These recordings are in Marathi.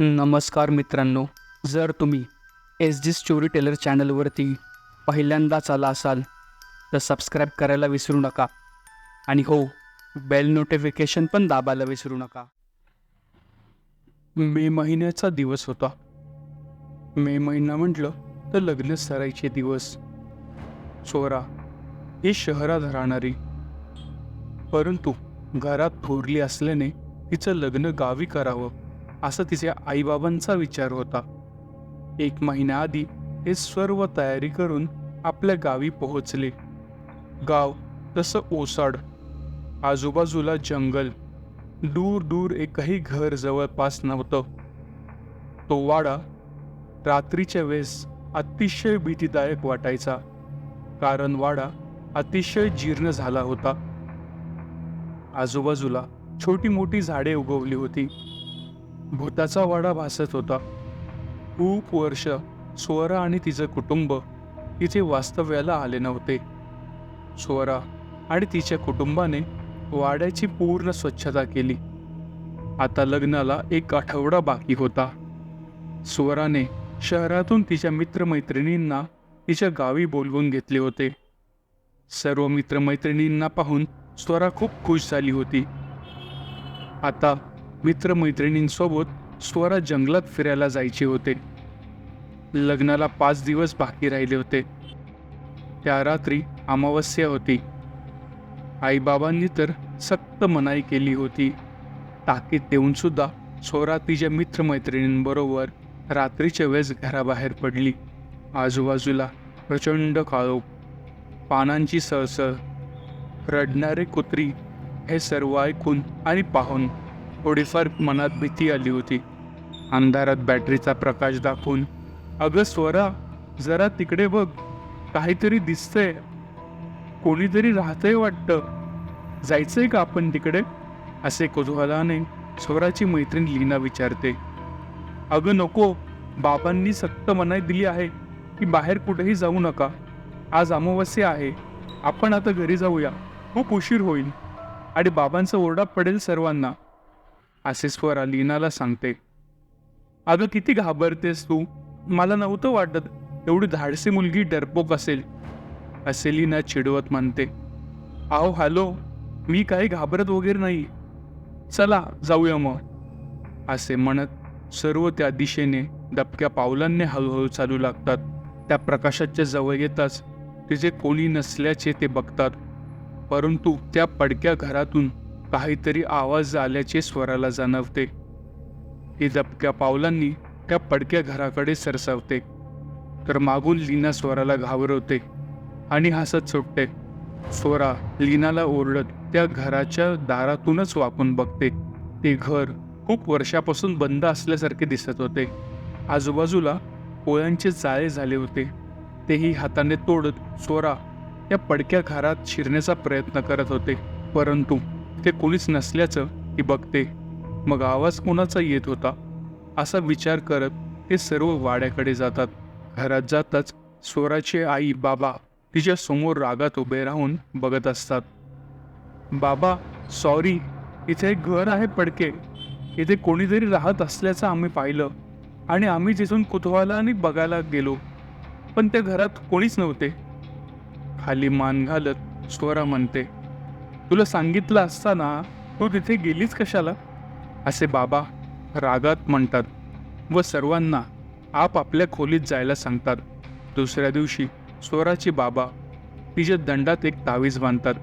नमस्कार मित्रांनो, जर तुम्ही एस जी स्टोरी टेलर चॅनलवरती पहिल्यांदाच आला असाल तर सबस्क्राईब करायला विसरू नका आणि हो, बेल नोटिफिकेशन पण दाबायला विसरू नका. मे महिन्याचा दिवस होता. मे महिना म्हटलं तर लग्न सराईचे दिवस. चोरा ही शहरात राहणारी, परंतु घरात थोरली असल्याने तिचं लग्न गावी करावं असा तिच्या आईबाबांचा विचार होता. 1 महिन्याआधी हे सर्व तयारी करून आपल्या गावी पोहोचले. गाव तसं ओसाड, आजूबाजूला जंगल, दूर दूर एकही घर जवळपास नव्हतं. तो वाडा रात्रीच्या वेळेस अतिशय भीतीदायक वाटायचा, कारण वाडा अतिशय जीर्ण झाला होता. आजूबाजूला छोटी मोठी झाडे उगवली होती. भूताचा वाडा भासत होता. खूप वर्ष स्वरा आणि तिचं कुटुंब तिथे वास्तव्याला आले नव्हते. स्वरा आणि तिच्या कुटुंबाने वाड्याची पूर्ण स्वच्छता केली. आता लग्नाला 1 आठवडा बाकी होता. स्वराने शहरातून तिच्या मित्रमैत्रिणींना तिच्या गावी बोलवून घेतले होते. सर्व मित्रमैत्रिणींना पाहून स्वरा खूप खुश झाली होती. आता मित्रमैत्रिणींसोबत स्वरा जंगलात फिरायला जायचे होते. लग्नाला 5 दिवस बाकी राहिले होते. त्या रात्री अमावस्या होती. आईबाबांनी तर सक्त मनाई केली होती. ताकीद देऊन सुद्धा स्वरा तिच्या मित्रमैत्रिणींबरोबर रात्रीच्या वेळेस घराबाहेर पडली. आजूबाजूला प्रचंड काळोख, पानांची सळसळ, रडणारे कुत्री हे सर्व ऐकून आणि पाहून थोडीफार मनात भीती आली होती. अंधारात बॅटरीचा प्रकाश दाखवून, "अगं स्वरा, जरा तिकडे बघ, काहीतरी दिसतंय, कोणीतरी राहतंय वाटतं, जायचंय का आपण तिकडे?" असे कुतूहलाने स्वराची मैत्रीण लीना विचारते. "अगं नको, बाबांनी सक्त मनाई दिली आहे की बाहेर कुठेही जाऊ नका. आज अमावस्या आहे, आपण आता घरी जाऊया, खूप उशीर होईल आणि बाबांचा ओरडा पडेल सर्वांना," असे स्वरा लीनाला सांगते. "अगं किती घाबरतेस तू, मला नव्हतं वाटत एवढी धाडसी मुलगी डरपोक असेल," असे लीना चिडवत म्हणते. "आहो हॅलो, मी काही घाबरत वगैरे नाही, चला जाऊया मग," असे म्हणत सर्व त्या दिशेने दबक्या पावलांनी हळूहळू चालू लागतात. त्या प्रकाशाच्या जवळ येताच तिचे कोणी नसल्याचे ते बघतात, परंतु त्या पडक्या घरातून काहीतरी आवाज आल्याचे स्वराला जाणवते. ती दबक्या पावलांनी त्या पडक्या घराकडे सरसावते, तर मागून लीना स्वराला घाबरवते आणि हसत सुटते. स्वरा लीनाला ओरडत त्या घराच्या दारातूनच वाकून बघते. ते घर खूप वर्षापासून बंद असल्यासारखे दिसत होते. आजूबाजूला पोळ्यांचे जाळे झाले होते. तेही हाताने तोडत स्वरा त्या पडक्या घरात शिरण्याचा प्रयत्न करत होते, परंतु ते कोणीच नसल्याचं ती बघते. मग आवाज कोणाचा येत होता असा विचार करत ते सर्व वाड्याकडे जातात. घरात जाताच स्वराचे आई बाबा तिच्या समोर रागात उभे राहून बघत असतात. "बाबा सॉरी, इथे एक घर आहे पडके, इथे कोणीतरी राहत असल्याचं आम्ही पाहिलं आणि आम्ही तिथून कुतूहलाने बघायला गेलो, पण त्या घरात कोणीच नव्हते." खाली मान घालत स्वरा म्हणते, "तुला सांगितलं असताना तू तिथे गेलीच कशाला?" असे बाबा रागात म्हणतात व सर्वांना आपापल्या खोलीत जायला सांगतात. दुसऱ्या दिवशी स्वराचे बाबा तिच्या दंडात एक तावीज बांधतात.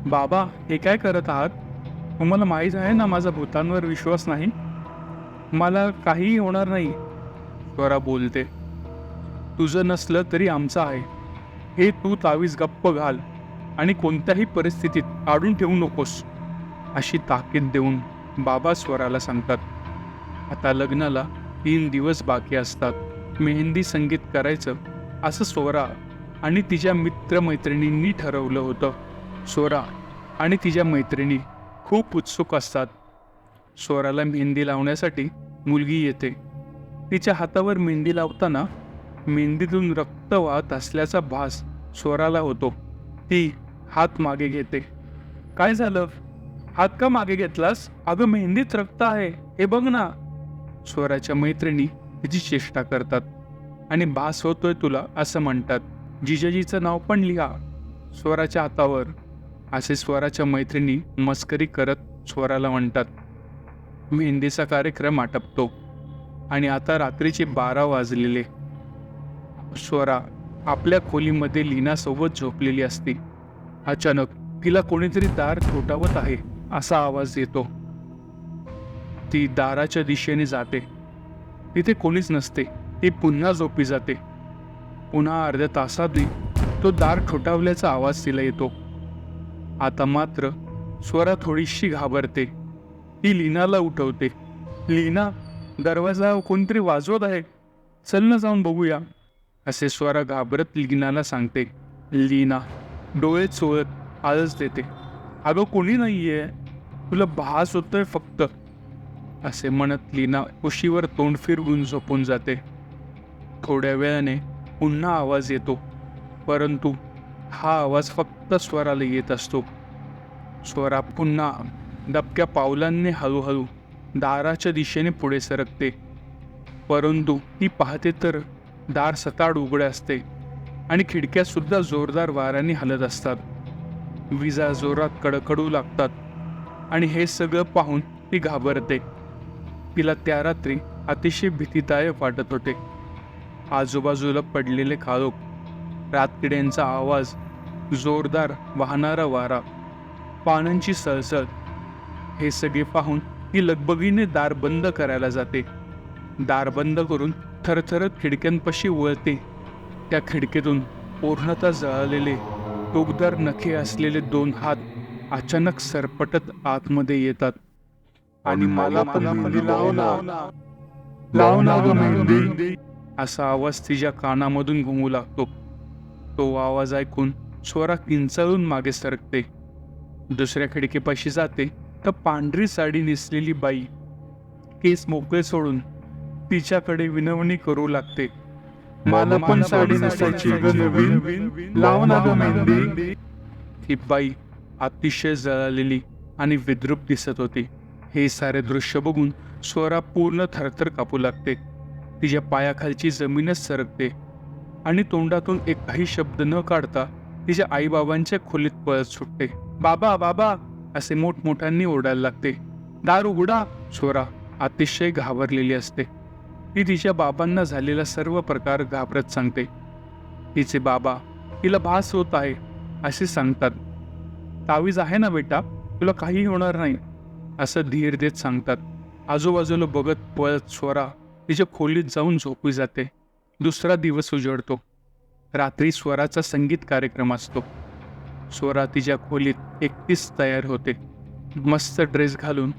"बाबा, हे काय करत आहात? तुम्हाला माहीत आहे ना माझा भूतांवर विश्वास नाही, मला काहीही होणार नाही." स्वरा बोलते, "तुझं नसलं तरी आमचं आहे. हे तू तावीज गप्प घाल आणि कोणत्याही परिस्थितीत काढून ठेवू नकोस," अशी ताकीद देऊन बाबा स्वराला सांगतात. आता लग्नाला 3 दिवस बाकी असतात. मेहंदी संगीत करायचं असं स्वरा आणि तिच्या मित्रमैत्रिणींनी ठरवलं होतं. स्वरा आणि तिच्या मैत्रिणी खूप उत्सुक असतात. स्वराला मेहंदी लावण्यासाठी मुलगी येते. तिच्या हातावर मेहंदी लावताना मेहंदीतून रक्त वाहत असल्याचा भास स्वराला होतो. ती हात मागे घेते. "काय झालं? हात का मागे घेतलास? अगं मेहंदीत रक्त आहे, हे बघ ना." स्वराच्या मैत्रिणी तिची चेष्टा करतात आणि भास होतोय तुला असं म्हणतात. जिजाजीचं नाव पण लिहा स्वराच्या हातावर, असे स्वराच्या मैत्रिणी मस्करी करत स्वराला म्हणतात. मेहंदीचा कार्यक्रम आटपतो आणि आता रात्रीचे 12 वाजलेले. स्वरा आपल्या खोलीमध्ये लीनासोबत झोपलेली असते. अचानक तिला कोणीतरी दार ठोठावत आहे असा आवाज येतो. ती दाराच्या दिशेने जाते. तिथे कोणीच नसते. ती पुन्हा झोपी जाते. पुन्हा अर्ध्या तासातही तो दार ठोठावल्याचा आवाज तिला येतो. आता मात्र स्वरा थोडीशी घाबरते. ती लीनाला उठवते. लीना, दरवाजा कोणतरी वाजवत आहे, चल ना जाऊन बघूया, असे स्वरा घाबरत लीनाला सांगते. लीना डोळे चोळत आळस देते. अगं कोणी नाहीये, तुला भास होतोय फक्त, असे म्हणत लीना उशीवर तोंड फिरवून झोपून जाते. थोड्या वेळाने पुन्हा आवाज येतो, परंतु हा आवाज फक्त स्वराला येत असतो. स्वरा पुन्हा दबक्या पावलांनी हळूहळू दाराच्या दिशेने पुढे सरकते. परंतु ती पाहते तर दार सताड उघडे असते आणि खिडक्या सुद्धा जोरदार वाऱ्याने हलत असतात. विजा जोरात कडकडू लागतात आणि हे सगळं पाहून ती घाबरते. तिला त्या रात्री अतिशय भीतीदायक वाटत होते. आजूबाजूला पडलेले काळोख, रातकिड्यांचा आवाज, जोरदार वाहणारा वारा, पानांची सळसळ, हे सगळे पाहून ती लगबगीने दार बंद करायला जाते. दार बंद करून थरथरत खिडक्यांपाशी वळते. त्या खिडकीतून पूर्णतः जळालेले टोकदार नखे असलेले 2 हात अचानक सरपटत आतमध्ये येतात. आणि मला पण मेहंदी लाव ना ग मेहंदी, असा आवाज तिच्या कानामधून घुमू लागतो. तो आवाज ऐकून स्वरा किंचाळून मागे सरकते. दुसऱ्या खिडकीपाशी जाते तर पांढरी साडी नेसलेली बाई केस मोकळे सोडून तिच्याकडे विनवणी करू लागते. मला पण साडी नेसायची ग नवीन, लाव ना ग मेहंदी. ही बाई अतिशय जळालेली आणि विद्रूप दिसत होती. हे सारे दृश्य बघून स्वरा पूर्ण थरथर कापू लागते. तिच्या पायाखालची जमीनच सरकते आणि तोंडातून एकही शब्द न काढता तिच्या आईबाबांच्या खोलीत पळत सुटते. बाबा बाबा, असे मोठमोठ्यांनी ओरडायला लागते. दार उघडा. स्वरा अतिशय घाबरलेली असते. ती तिच्या बाबांना झालेला सर्व प्रकार घाबरत सांगते. तिचे बाबा तिला भास होत आहे असे सांगतात. तावीज आहे ना बेटा, तुला काही होणार नाही, असं धीर देत सांगतात. आजूबाजूला बघत पळत स्वरा तिच्या खोलीत जाऊन झोपी जाते. दुसरा दिवस उजळतो. रात्री स्वराचा संगीत कार्यक्रम असतो. स्वरा तिच्या खोलीत एकटीच तयार होते. मस्त ड्रेस घालून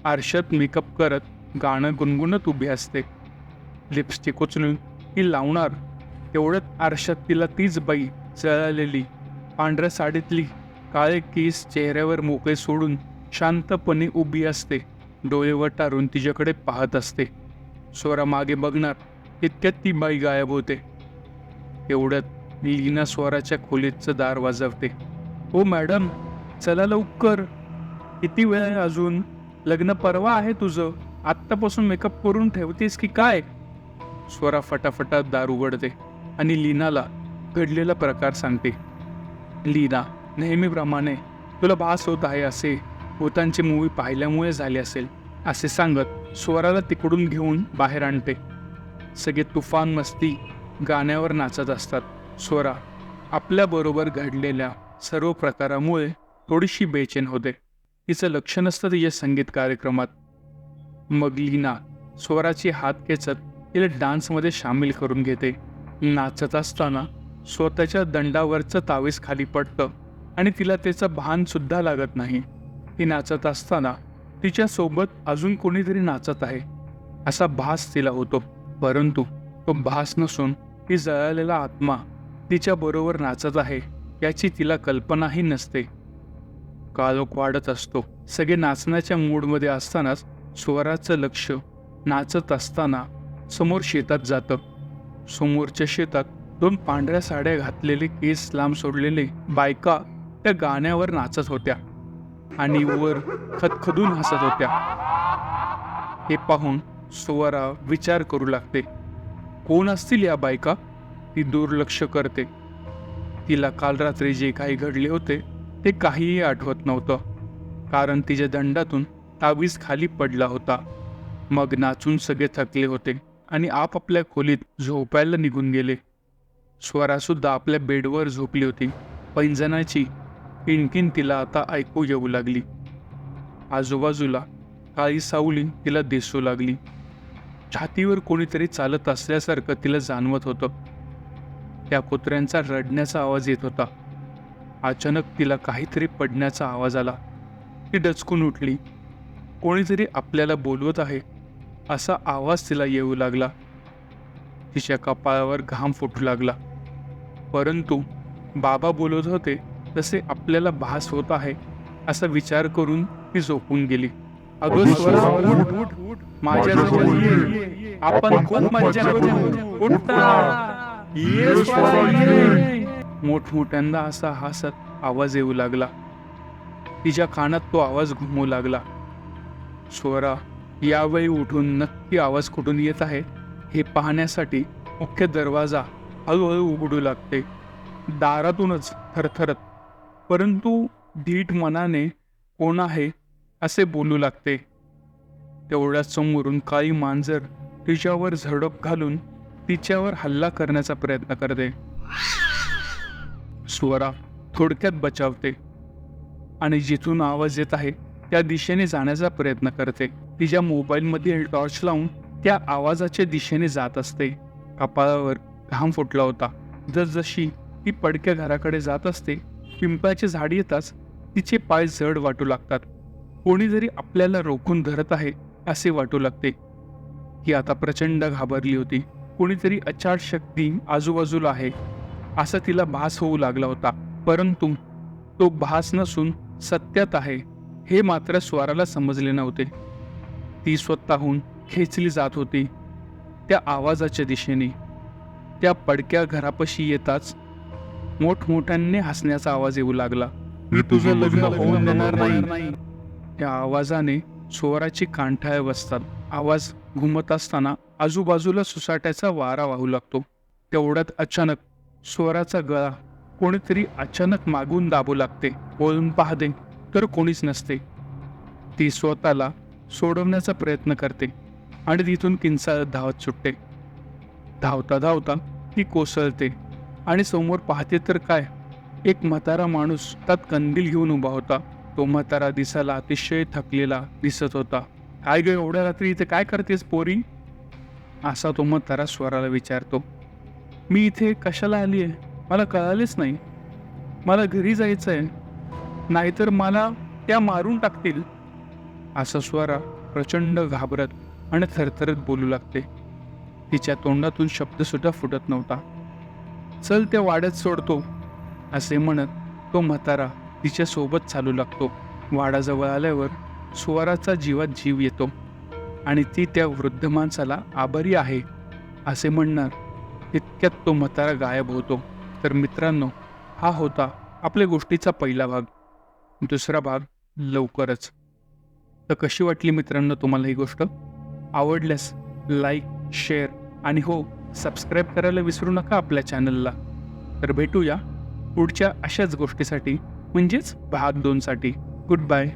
आरशात मेकअप करत गाणं गुणगुणत उभी असते. लिपस्टिक उचलून ती लावणार तेवढ्यात आरशात तिला तीच बाई जळालेली पांढऱ्या साडीतली, काळे केस चेहऱ्यावर मोकळे सोडून शांतपणे उभी असते. डोळे वटारून तिच्याकडे पाहत असते. स्वरा मागे बघणार तितक्यात ती बाई गायब होते. एवढ्यात लीना स्वराच्या खोलीचं दार वाजवते. ओ मॅडम, चला लवकर, किती वेळ आहे अजून, लग्न परवा आहे तुझं, आत्तापासून मेकअप करून ठेवतेस की काय. स्वरा फटाफटा दार उघडते आणि लीनाला घडलेला प्रकार सांगते. लीना नेहमीप्रमाणे तुला भास होत आहे असे भूतांची मूवी पाहिल्यामुळे झाले असेल, असे सांगत स्वराला तिकडून घेऊन बाहेर आणते. सगळे तुफान मस्ती गाण्यावर नाचत असतात. स्वरा आपल्याबरोबर घडलेल्या सर्व प्रकारामुळे थोडीशी बेचैन होते. तिचं लक्ष नसतं तिच्या संगीत कार्यक्रमात. मग लीना स्वराची हात खेचत तिला डान्समध्ये सामील करून घेते. नाचत असताना स्वतःच्या दंडावरचं तावीज खाली पडतं आणि तिला त्याचं भान सुद्धा लागत नाही. ती नाचत असताना तिच्यासोबत अजून कोणीतरी नाचत आहे असा भास तिला होतो. परंतु तो भास नसून ती जळालेला आत्मा तिच्या बरोबर नाचत आहे याची तिला कल्पनाही नसते. काळोख वाढत असतो. सगळे नाचण्याच्या मूडमध्ये असतानाच स्वराचं लक्ष नाचत असताना समोर शेतात जातं. समोरच्या शेतात 2 पांढऱ्या साड्या घातलेले, केस लांब सोडलेले बायका त्या गाण्यावर नाचत होत्या आणि वर खदखदून हसत होत्या. हे पाहून स्वरा विचार करू लागते. कोण असतील या बायका? ती दुर्लक्ष करते. तिला काल रात्री जे काही घडले होते ते काहीही आठवत नव्हतं, कारण तिच्या दंडातून तावीज खाली पडला होता. मग नाचून सगळे थकले होते आणि आपापल्या खोलीत झोपायला निघून गेले. स्वरासुद्धा आपल्या बेडवर झोपली होती. पैंजणाची किणकिण तिला आता ऐकू येऊ लागली. आजूबाजूला काळी सावली तिला दिसू लागली. छातीवर कोणीतरी चालत असल्यासारखं तिला जाणवत होतं. त्या कुत्र्यांचा रडण्याचा आवाज येत होता. अचानक तिला काहीतरी पडण्याचा आवाज आला. ती डचकून उठली. कोणीतरी आपल्याला बोलवत आहे असा आवाज तिला येऊ लागला. तिच्या कपाळावर घाम फुटू लागला. परंतु बाबा बोलत होते तसे आपल्याला भास होत आहे असा विचार करून ती झोपून गेली. अगं स्वरा, उठ, उठ, उठ. माझ्याजवळ ये. आपण खूप मज्जा करू. उठ ना. ये स्वरा, ये. मोठमोठ्यांदा असा हसत आवाज येऊ लागला. तिच्या कानात तो आवाज घुमू लागला. स्वरा यावेळी उठून नक्की आवाज कुठून येत आहे हे पाहण्यासाठी मुख्य दरवाजा हळूहळू उघडू लागते. दारातूनच थरथरत परंतु धीट मनाने कोण आहे असे बोलू लागते. तेवढ्याच समोरून काळी मांजर तिच्यावर झडप घालून तिच्यावर हल्ला करण्याचा प्रयत्न करते. स्वरा थोडक्यात बचावते आणि जिथून आवाज येत आहे त्या दिशेने जाण्याचा प्रयत्न करते. तिच्या मोबाईलमध्ये टॉर्च लावून त्या आवाजाच्या दिशेने जात असते. कपाळावर घाम फुटला होता. जसजशी ती पडक्या घराकडे जात असते पिंपळाचे झाड येताच तिचे पाय जड वाटू लागतात. कोणी जरी आपल्याला रोखून धरत आहे असे वाटू लागते. ती आता प्रचंड घाबरली होती. कोणीतरी अचाट शक्ती आजूबाजूला आहे असा तिला भास होऊ लागला होता. परंतु तो भास नसून सत्यात आहे हे मात्र स्वराला समजले नव्हते. ती स्वतःहून खेचली जात होती त्या आवाजाच्या दिशेने. त्या पडक्या घरापाशी येताच मोठमोठ्याने हसण्याचा आवाज येऊ लागला. मी तुझं लग्न होऊन देणार नाही. त्या आवाजाने स्वराची कांठाळे बसतात. आवाज घुमत असताना आजूबाजूला सुसाट्याचा वारा वाहू लागतो. तेवढ्यात अचानक स्वराचा गळा कोणीतरी अचानक मागून दाबू लागते. वळून पाहते तर कोणीच नसते. ती स्वतःला सोडवण्याचा प्रयत्न करते आणि तिथून किंचाळत धावत सुटते. धावता धावता ती कोसळते आणि समोर पाहते तर काय, एक म्हातारा माणूस त्यात कंदील घेऊन उभा होता. तो म्हातारा दिसायला अतिशय थकलेला दिसत होता. काय ग, एवढ्या रात्री इथे काय करतेस पोरी? असा तो म्हातारा स्वराला विचारतो. मी इथे कशाला आली आहे मला कळालेच नाही. मला घरी जायचं आहे, नाहीतर मला त्या मारून टाकतील. असा स्वरा प्रचंड घाबरत आणि थरथरत बोलू लागते. तिच्या तोंडातून शब्द सुद्धा फुटत नव्हता. चल त्या वाड्यात सोडतो असे म्हणत तो म्हातारा तिच्या सोबत चालू लागतो. वाडाजवळ आल्यावर स्वराचा जीवात जीव येतो आणि ती त्या वृद्ध माणसाला आभारी आहे असे म्हणणार तितक्यात तो म्हातारा गायब होतो. तर मित्रांनो, हा होता आपल्या गोष्टीचा पहिला भाग. दुसरा भाग लवकरच. तर कशी वाटली मित्रांनो तुम्हाला ही गोष्ट? आवडल्यास लाईक, शेअर आणि हो, सबस्क्राईब करायला विसरू नका आपल्या चॅनलला. तर भेटूया पुढच्या अशाच गोष्टीसाठी, म्हणजेच भाग 2 साठी. Good bye.